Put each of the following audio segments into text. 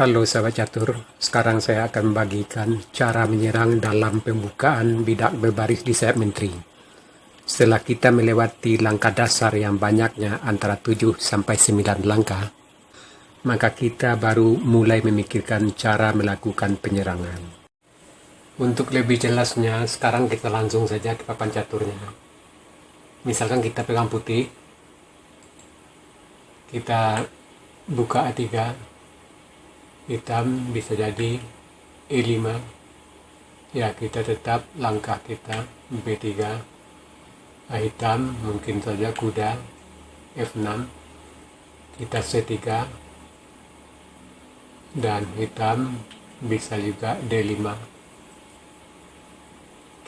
Halo sahabat catur, sekarang saya akan membagikan cara menyerang dalam pembukaan bidak berbaris di sayap menteri. Setelah kita melewati langkah dasar yang banyaknya antara 7 sampai 9 langkah, maka kita baru mulai memikirkan cara melakukan penyerangan. Untuk lebih jelasnya, sekarang kita langsung saja ke papan caturnya. Misalkan kita pegang putih, kita buka A3, hitam bisa jadi E5, ya kita tetap langkah kita B3, hitam mungkin saja kuda F6, kita C3, dan hitam bisa juga D5,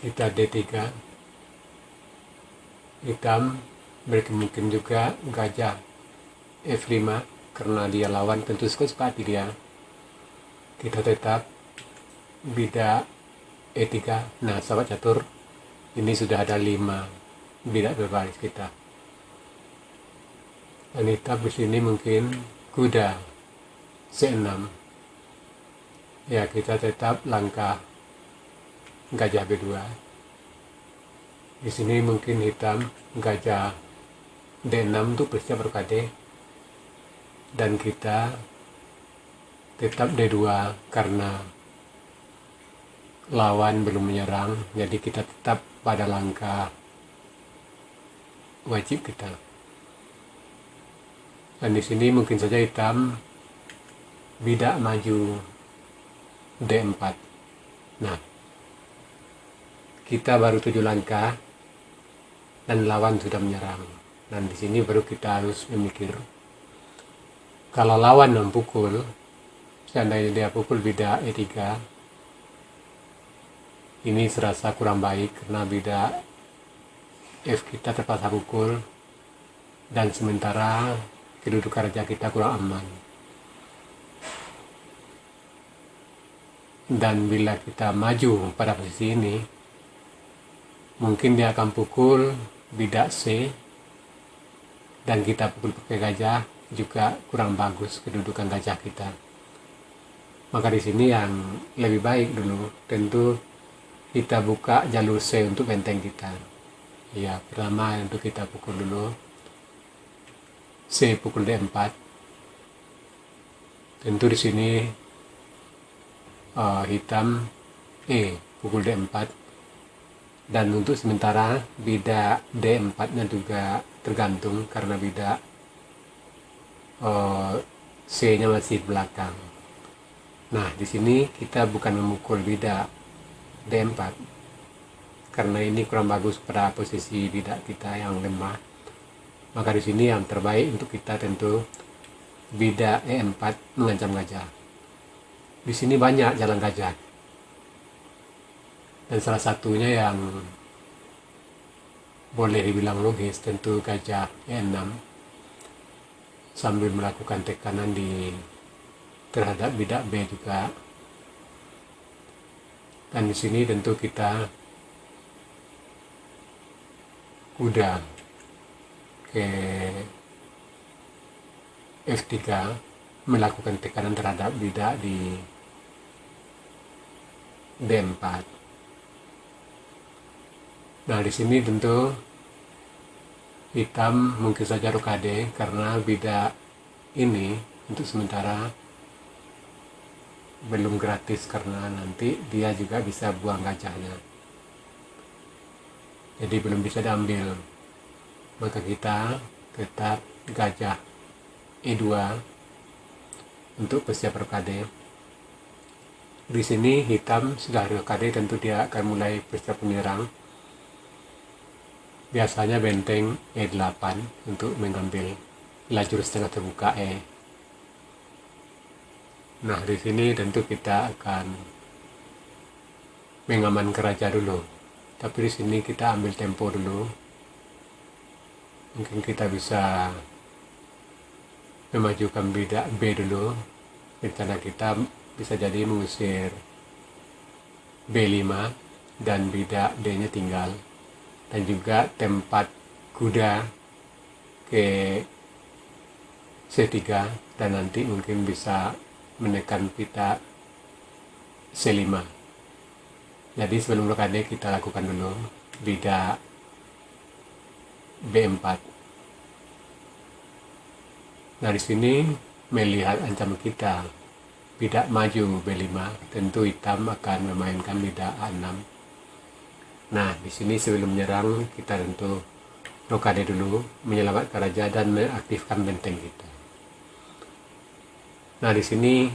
kita D3, hitam mungkin juga gajah F5 karena dia lawan, tentu suka hati dia, kita tetap bidak E3. Nah sahabat catur, ini sudah ada 5 bidak berbaris kita. Dan hitam di sini mungkin kuda C6, ya kita tetap langkah gajah B2. Di sini mungkin hitam gajah D6 untuk bersiap berkade, dan kita tetap D2 karena lawan belum menyerang, jadi kita tetap pada langkah wajib kita. Dan di sini mungkin saja hitam bidak maju D4. Nah, kita baru 7 langkah dan lawan sudah menyerang. Dan di sini baru kita harus memikir, kalau lawan mempukul, seandainya dia pukul bidak E3, ini serasa kurang baik karena bidak F kita terpaksa pukul, dan sementara kedudukan raja kita kurang aman. Dan bila kita maju pada posisi ini, mungkin dia akan pukul bidak C, dan kita pukul pakai gajah juga kurang bagus kedudukan gajah kita. Maka di sini yang lebih baik dulu tentu kita buka jalur C untuk benteng kita. Ya, pertama untuk kita pukul dulu C, pukul D4. Tentu di sini hitam E, pukul D4. Dan untuk sementara bidak D4-nya juga tergantung karena bidak C-nya masih belakang. Nah, di sini kita bukan memukul bidak D4 karena ini kurang bagus pada posisi bidak kita yang lemah. Maka di sini yang terbaik untuk kita tentu bidak E4 mengancam gajah. Di sini banyak jalan gajah, dan salah satunya yang boleh dibilang logis tentu gajah E6 sambil melakukan tekanan terhadap bidak B juga. Dan di sini tentu kita kuda ke F3 melakukan tekanan terhadap bidak di D4. Nah, di sini tentu hitam mungkin saja rokade karena bidak ini untuk sementara belum gratis karena nanti dia juga bisa buang gajahnya, jadi belum bisa diambil. Maka kita tetap gajah E2 untuk bersiap rokade. Di sini hitam sudah rokade, tentu dia akan mulai bersiap menyerang. Biasanya benteng E8 untuk mengambil lajur setengah terbuka E. Nah, di sini tentu kita akan mengamankan raja dulu. Tapi di sini kita ambil tempo dulu. Mungkin kita bisa memajukan bidak B dulu. Rencana kita bisa jadi mengusir B5 dan bidak D-nya tinggal. Dan juga tempat kuda ke C3, dan nanti mungkin bisa menekan pita C5. Jadi sebelum blokade kita lakukan dulu bidak B4. Nah di sini melihat ancaman kita bidak maju B5, tentu hitam akan memainkan bidak A6. Nah di sini sebelum menyerang kita tentu blokade dulu, menyelamatkan raja dan mengaktifkan benteng kita. Nah di sini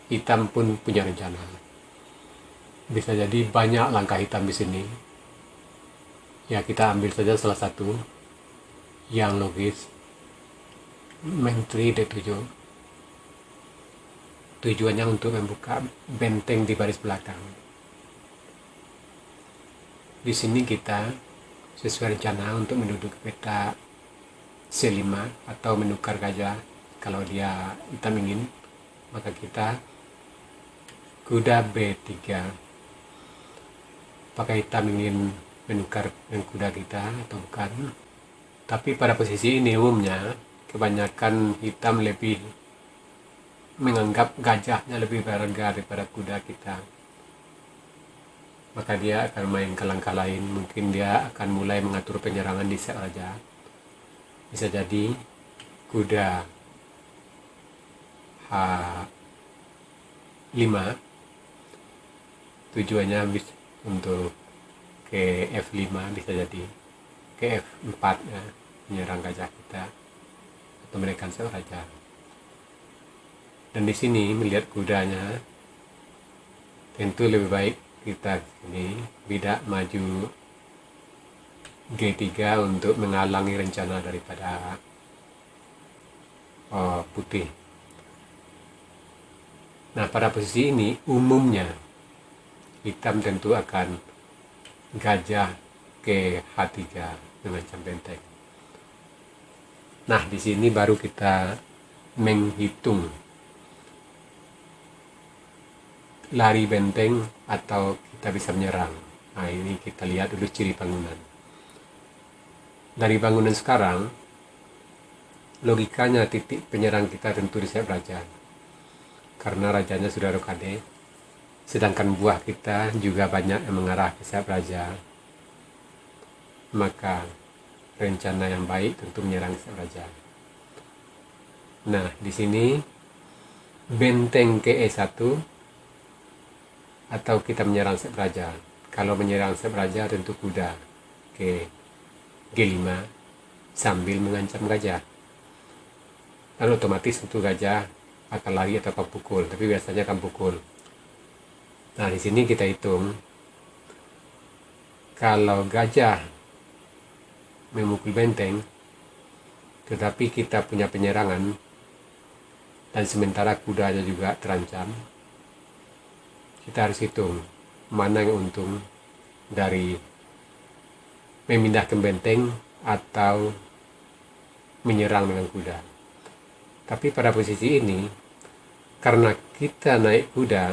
hitam pun punya rencana. Bisa jadi banyak langkah hitam di sini. Ya kita ambil saja salah satu yang logis. Menteri D7. Tujuannya untuk membuka benteng di baris belakang. Di sini kita sesuai rencana untuk menduduki peta C5 atau menukar gajah. Kalau dia hitam ingin, maka kita kuda B3. Apakah hitam ingin menukar dengan kuda kita atau bukan? Tapi pada posisi ini umumnya kebanyakan hitam lebih menganggap gajahnya lebih berharga daripada kuda kita. Maka dia akan main ke langkah lain. Mungkin dia akan mulai mengatur penyerangan di set raja. Bisa jadi kuda H5 tujuannya untuk ke F5, bisa jadi ke F4 ya, menyerang gajah kita atau menekan set raja. Dan di sini melihat kudanya, tentu lebih baik kita ini bidak maju G3 untuk menghalangi rencana daripada putih. Nah pada posisi ini umumnya hitam tentu akan gajah ke H3 mengancam benteng. Nah di sini baru kita menghitung lari benteng atau kita bisa menyerang. Nah ini kita lihat dulu ciri bangunan. Dari bangunan sekarang, logikanya titik penyerang kita tentu di sayap raja. Karena rajanya sudah rokade, sedangkan buah kita juga banyak yang mengarah ke sayap raja. Maka rencana yang baik tentu menyerang sayap raja. Nah di sini benteng ke E1 atau kita menyerang sayap raja. Kalau menyerang sayap raja tentu kuda ke G5 sambil mengancam gajah. Dan otomatis tentu gajah akan lari atau akan pukul, tapi biasanya akan pukul. Nah di sini kita hitung kalau gajah memukul benteng, tetapi kita punya penyerangan dan sementara kudanya juga terancam, kita harus hitung mana yang untung dari memindahkan benteng atau menyerang dengan kuda. Tapi pada posisi ini, karena kita naik kuda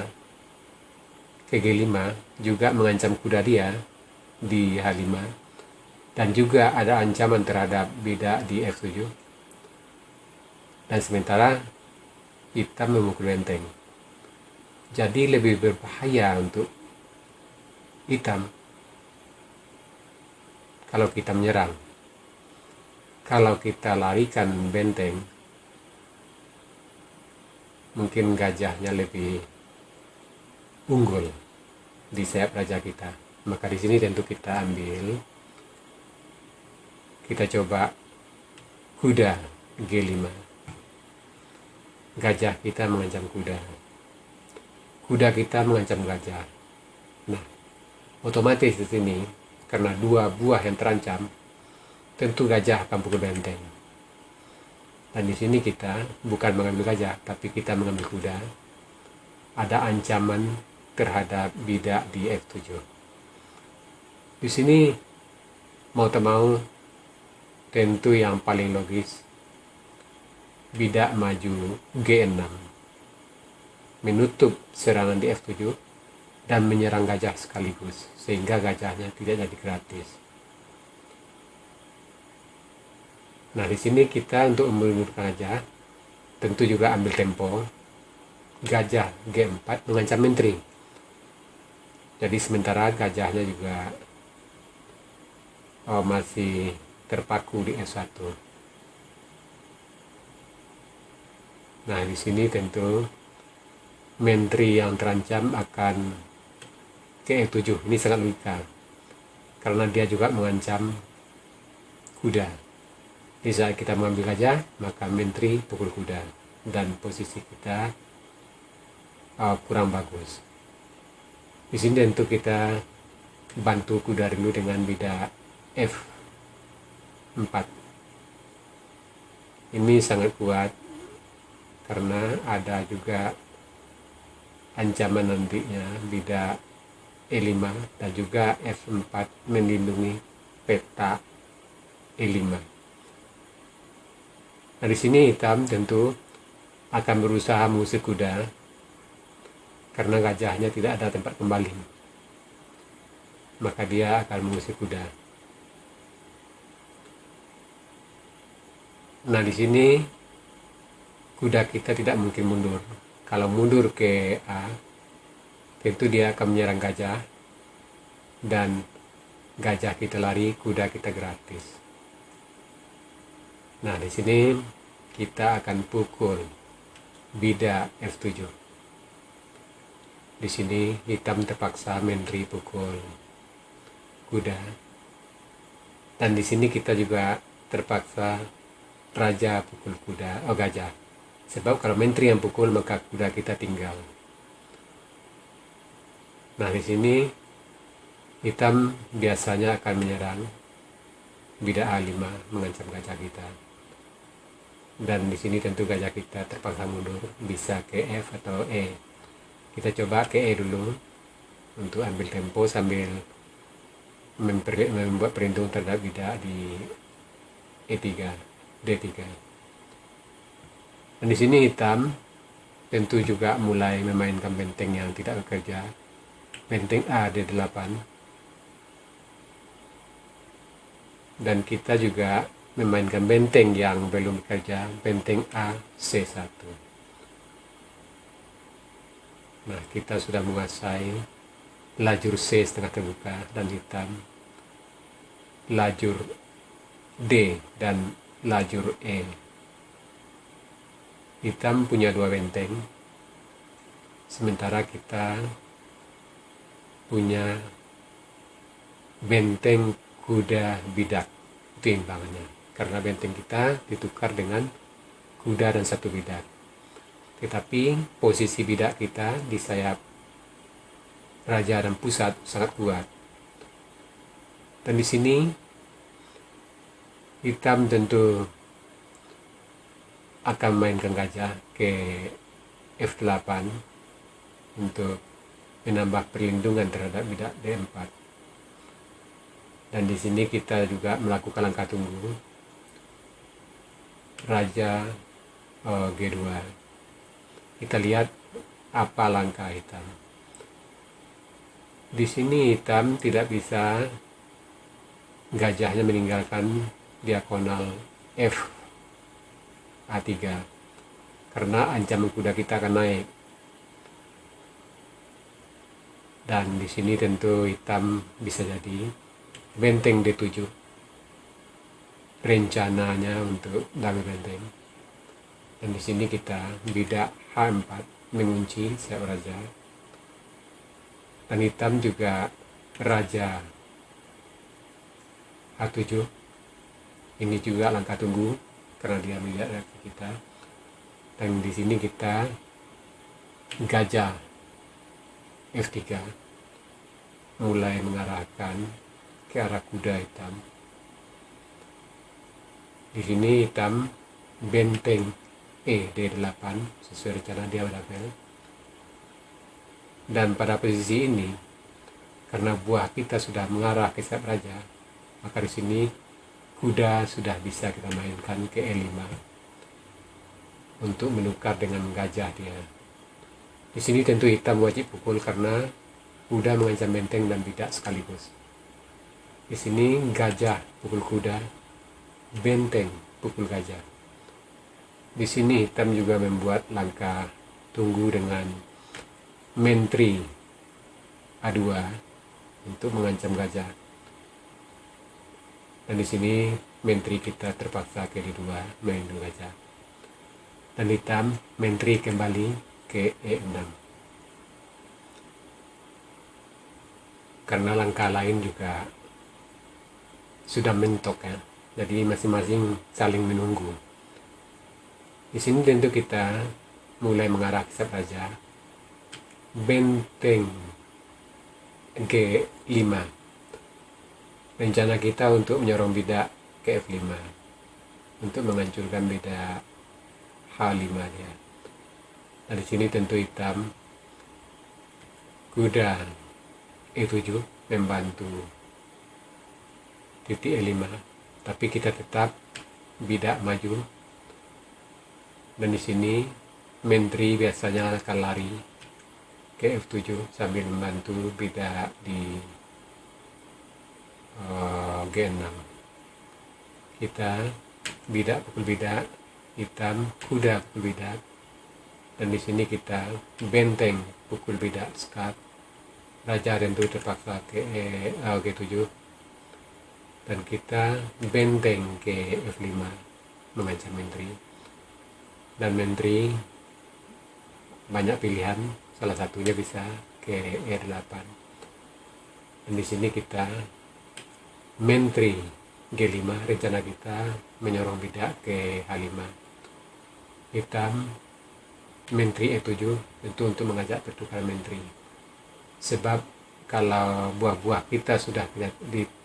ke G5 juga mengancam kuda dia di H5 dan juga ada ancaman terhadap bidak di F7, dan sementara hitam memukul benteng. Jadi lebih berbahaya untuk hitam kalau kita menyerang. Kalau kita larikan benteng, mungkin gajahnya lebih unggul di sayap raja kita. Maka di sini tentu kita ambil, kita coba kuda G5. Gajah kita mengancam kuda. Kuda kita mengancam gajah. Nah, otomatis di sini karena dua buah yang terancam, tentu gajah akan pukul benteng. Dan di sini kita bukan mengambil gajah, tapi kita mengambil kuda. Ada ancaman terhadap bidak di F7. Di sini mau tak mau tentu yang paling logis bidak maju G6, menutup serangan di F7 dan menyerang gajah sekaligus, sehingga gajahnya tidak jadi gratis. Nah di sini kita untuk menurunkan gajah tentu juga ambil tempo gajah G4 mengancam menteri. Jadi sementara gajahnya juga masih terpaku di F1. Nah, di sini tentu menteri yang terancam akan ke F7. Ini sangat logika, karena dia juga mengancam kuda. Di saat kita mengambil gajah, maka menteri pukul kuda, dan posisi kita kurang bagus. Di sini tentu kita bantu kuda dulu dengan bidak F4. Ini sangat kuat karena ada juga ancaman nantinya bidak E5 dan juga F4 melindungi peta E5. Nah, di sini hitam tentu akan berusaha mengusir kuda karena gajahnya tidak ada tempat kembali. Maka dia akan mengusir kuda. Nah, di sini kuda kita tidak mungkin mundur. Kalau mundur ke A, tentu dia akan menyerang gajah, dan gajah kita lari, kuda kita gratis. Nah, di sini kita akan pukul bidak F7. Di sini hitam terpaksa menteri pukul kuda, dan di sini kita juga terpaksa raja pukul gajah. Sebab kalau menteri yang pukul, maka kuda kita tinggal. Nah, di sini hitam biasanya akan menyerang bidak A5 mengancam gajah kita. Dan di sini tentu gajah kita terpaksa mundur, bisa ke F atau E. Kita coba ke E dulu untuk ambil tempo sambil membuat perhitungan terhadap bidak di E3, D3. Dan di sini hitam tentu juga mulai memainkan benteng yang tidak bekerja, benteng A D8. Dan kita juga memainkan benteng yang belum bekerja, benteng A C1. Nah, kita sudah menguasai lajur C setengah terbuka, dan hitam lajur D dan lajur E. Hitam punya 2 benteng, sementara kita punya benteng kuda bidak. Itu imbangannya, karena benteng kita ditukar dengan kuda dan 1 bidak. Tetapi posisi bidak kita di sayap raja dan pusat sangat kuat. Dan di sini hitam tentu akan mainkan gajah ke F8 untuk menambah perlindungan terhadap bidak D4. Dan di sini kita juga melakukan langkah tunggu, raja G2. Kita lihat apa langkah hitam. Di sini hitam tidak bisa gajahnya meninggalkan diagonal F A3, karena ancaman kuda kita akan naik. Dan di sini tentu hitam bisa jadi benteng D7 rencananya untuk damai benteng. Dan di sini kita bidak H4 mengunci sayap raja, dan hitam juga raja H7. Ini juga langkah tunggu karena dia melihat reaksi kita. Dan di sini kita gajah F3 mulai mengarahkan ke arah kuda hitam. Di sini hitam benteng E D8 sesuai rencana dia berapel. Dan pada posisi ini, karena buah kita sudah mengarah ke sayap raja, maka di sini kuda sudah bisa kita mainkan ke E5 untuk menukar dengan gajah dia. Di sini tentu hitam wajib pukul karena kuda mengancam benteng dan bidak sekaligus. Di sini gajah pukul kuda, benteng pukul gajah. Di sini hitam juga membuat langkah tunggu dengan menteri A2 untuk mengancam gajah. Dan di sini menteri kita terpaksa ke D2 melindungi gajah. Dan hitam menteri kembali ke E6. Karena langkah lain juga sudah mentok ya. Jadi masing-masing saling menunggu. Di sini tentu kita mulai mengarah ke raja. Benteng G5. Rencana kita untuk menyorong bidak ke F5 untuk menghancurkan bidak H5 ya. Nah di sini tentu hitam kuda E7 membantu titik E5, tapi kita tetap bidak maju. Dan di sini menteri biasanya akan lari ke F7 sambil membantu bidak di G6. Kita bidak pukul bidak, hitam kuda pukul bidak. Dan di sini kita benteng pukul bidak skat. Raja tentu terpaksa ke G7. Dan kita benteng ke F5 mengancam menteri. Dan menteri banyak pilihan, salah satunya bisa ke E8. Dan di sini kita menteri G5, rencana kita menyorong bidak ke H5. Hitam menteri E7 tentu untuk mengajak pertukaran menteri. Sebab kalau buah-buah kita sudah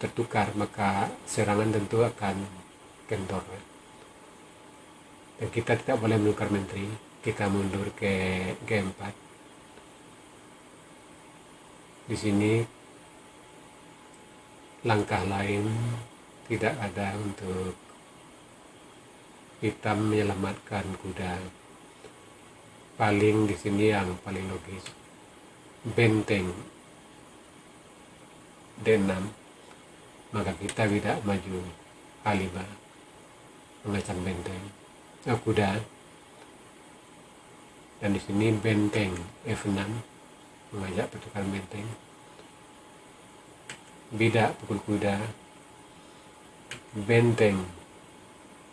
tertukar, maka serangan tentu akan kendor. Dan kita tidak boleh menukar menteri, kita mundur ke G4. Di sini langkah lain tidak ada untuk hitam menyelamatkan kuda. Paling di sini yang paling logis, benteng D6, maka kita tidak maju A5 mengacam benteng kuda. Dan di sini benteng F6 mengajak pertukaran benteng. Bidak pukul kuda, benteng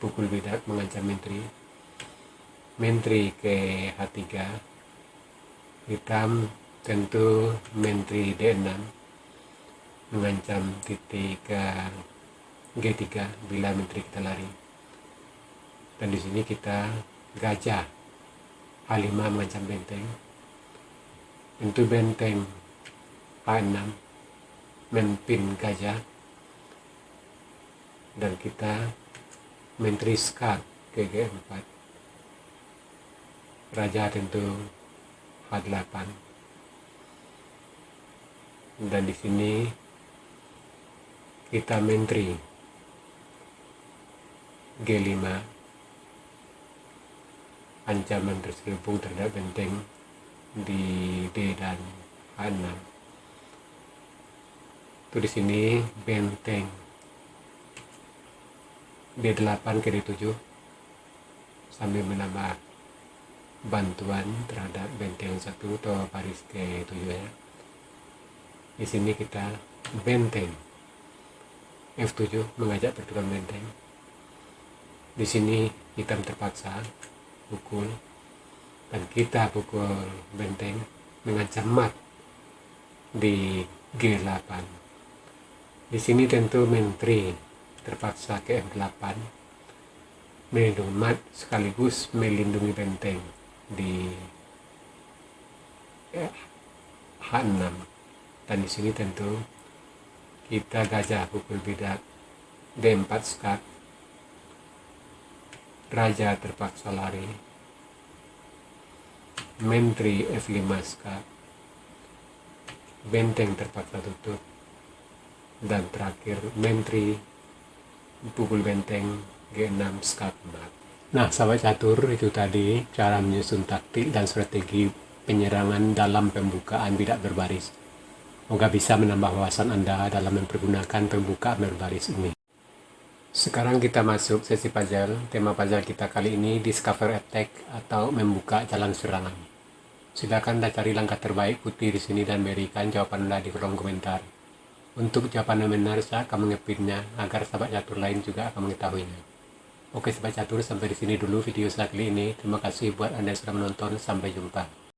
pukul bidak mengancam menteri. Menteri ke H3, hitam tentu menteri D6 mengancam titik G3 bila menteri kita lari. Dan di sini kita gajah H5 mengancam benteng. Tentu benteng H6 mempin gajah. Dan kita menteri skat ke G4. Raja tentu H8. Dan di sini kita menteri G5, ancaman terselubung terhadap benteng di D dan H6. Itu di sini benteng D8 ke D7 sambil menambah bantuan terhadap benteng 1 atau baris ke-7 ya. Di sini kita benteng F7 mengajak pertukaran benteng. Di sini hitam terpaksa pukul, dan kita pukul benteng mengancam mat di G8. Di sini tentu menteri terpaksa ke F8 melindungi mat sekaligus melindungi benteng di H6. Dan di sini tentu kita gajah pukul bidak D4 skat. Raja terpaksa lari. Menteri F5 skat. Benteng terpaksa tutup. Dan terakhir menteri pukul benteng G6 skat mat. Nah, sahabat catur, itu tadi cara menyusun taktik dan strategi penyerangan dalam pembukaan bidak berbaris. Semoga bisa menambah wawasan Anda dalam mempergunakan pembukaan berbaris ini. Sekarang kita masuk sesi puzzle. Tema puzzle kita kali ini Discover Attack atau membuka jalan serangan. Silakan Anda cari langkah terbaik Putih di sini dan berikan jawaban Anda di kolom komentar. Untuk jawaban yang benar, saya akan mengepinnya agar sahabat catur lain juga akan mengetahuinya. Oke sahabat catur, sampai di sini dulu video saya kali ini. Terima kasih buat Anda yang sudah menonton. Sampai jumpa.